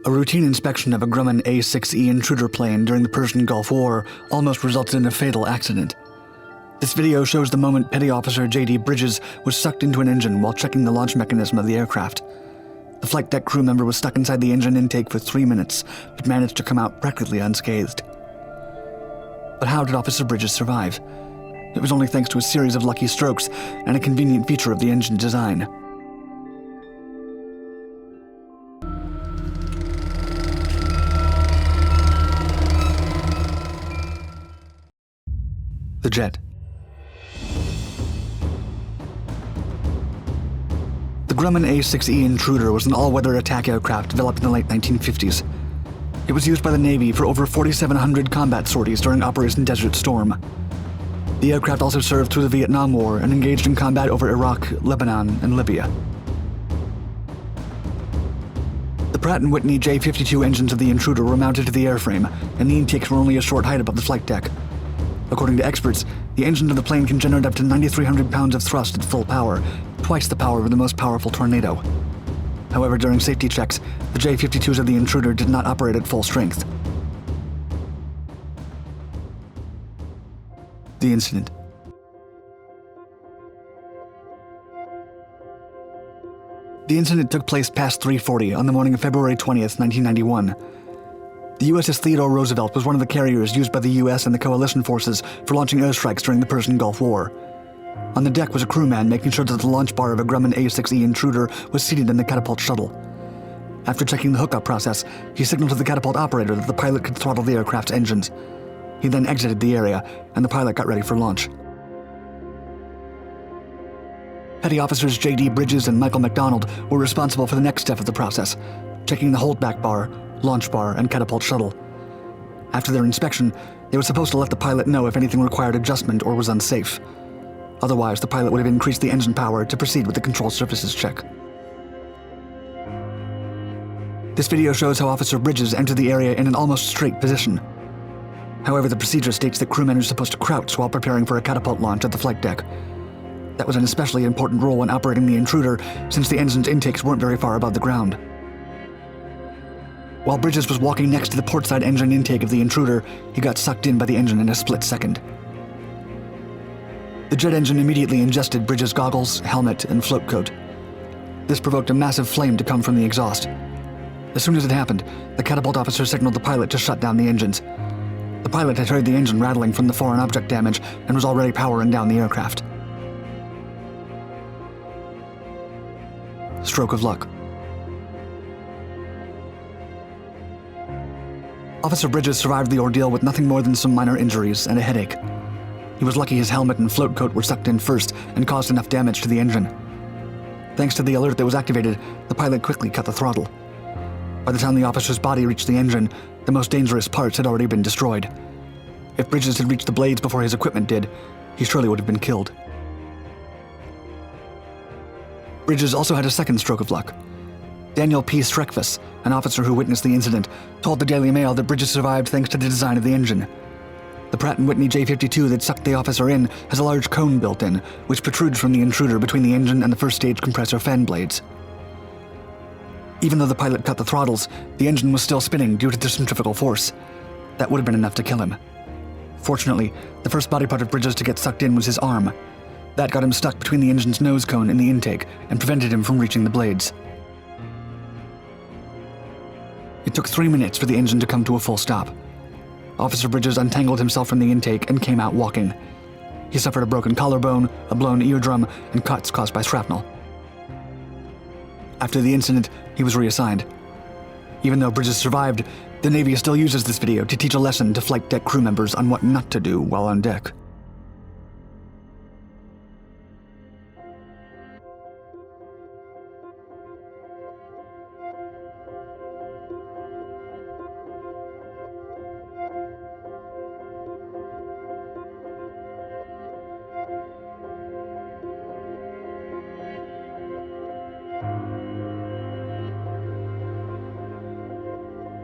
A routine inspection of a Grumman A-6E Intruder plane during the Persian Gulf War almost resulted in a fatal accident. This video shows the moment Petty Officer J.D. Bridges was sucked into an engine while checking the launch mechanism of the aircraft. The flight deck crew member was stuck inside the engine intake for 3 minutes, but managed to come out practically unscathed. But how did Officer Bridges survive? It was only thanks to a series of lucky strokes and a convenient feature of the engine design. The jet. The Grumman A-6E Intruder was an all-weather attack aircraft developed in the late 1950s. It was used by the Navy for over 4,700 combat sorties during Operation Desert Storm. The aircraft also served through the Vietnam War and engaged in combat over Iraq, Lebanon, and Libya. The Pratt & Whitney J-52 engines of the Intruder were mounted to the airframe, and the intakes were only a short height above the flight deck. According to experts, the engine of the plane can generate up to 9,300 pounds of thrust at full power, twice the power of the most powerful tornado. However, during safety checks, the J-52s of the Intruder did not operate at full strength. The incident. The incident took place past 3:40 on the morning of February 20th, 1991. The USS Theodore Roosevelt was one of the carriers used by the US and the coalition forces for launching airstrikes during the Persian Gulf War. On the deck was a crewman making sure that the launch bar of a Grumman A-6E Intruder was seated in the catapult shuttle. After checking the hookup process, he signaled to the catapult operator that the pilot could throttle the aircraft's engines. He then exited the area, and the pilot got ready for launch. Petty Officers J.D. Bridges and Michael McDonald were responsible for the next step of the process, checking the holdback bar, launch bar, and catapult shuttle. After their inspection, they were supposed to let the pilot know if anything required adjustment or was unsafe. Otherwise, the pilot would have increased the engine power to proceed with the control surfaces check. This video shows how Officer Bridges entered the area in an almost straight position. However, the procedure states that crewmen are supposed to crouch while preparing for a catapult launch at the flight deck. That was an especially important role when operating the Intruder, since the engine's intakes weren't very far above the ground. While Bridges was walking next to the portside engine intake of the Intruder, he got sucked in by the engine in a split second. The jet engine immediately ingested Bridges' goggles, helmet, and float coat. This provoked a massive flame to come from the exhaust. As soon as it happened, the catapult officer signaled the pilot to shut down the engines. The pilot had heard the engine rattling from the foreign object damage and was already powering down the aircraft. Stroke of luck. Officer Bridges survived the ordeal with nothing more than some minor injuries and a headache. He was lucky his helmet and float coat were sucked in first and caused enough damage to the engine. Thanks to the alert that was activated, the pilot quickly cut the throttle. By the time the officer's body reached the engine, the most dangerous parts had already been destroyed. If Bridges had reached the blades before his equipment did, he surely would have been killed. Bridges also had a second stroke of luck. Daniel P. Streckfuss, an officer who witnessed the incident, told the Daily Mail that Bridges survived thanks to the design of the engine. The Pratt & Whitney J-52 that sucked the officer in has a large cone built in, which protrudes from the Intruder between the engine and the first stage compressor fan blades. Even though the pilot cut the throttles, the engine was still spinning due to the centrifugal force. That would have been enough to kill him. Fortunately, the first body part of Bridges to get sucked in was his arm. That got him stuck between the engine's nose cone and the intake and prevented him from reaching the blades. It took 3 minutes for the engine to come to a full stop. Officer Bridges untangled himself from the intake and came out walking. He suffered a broken collarbone, a blown eardrum, and cuts caused by shrapnel. After the incident, he was reassigned. Even though Bridges survived, the Navy still uses this video to teach a lesson to flight deck crew members on what not to do while on deck.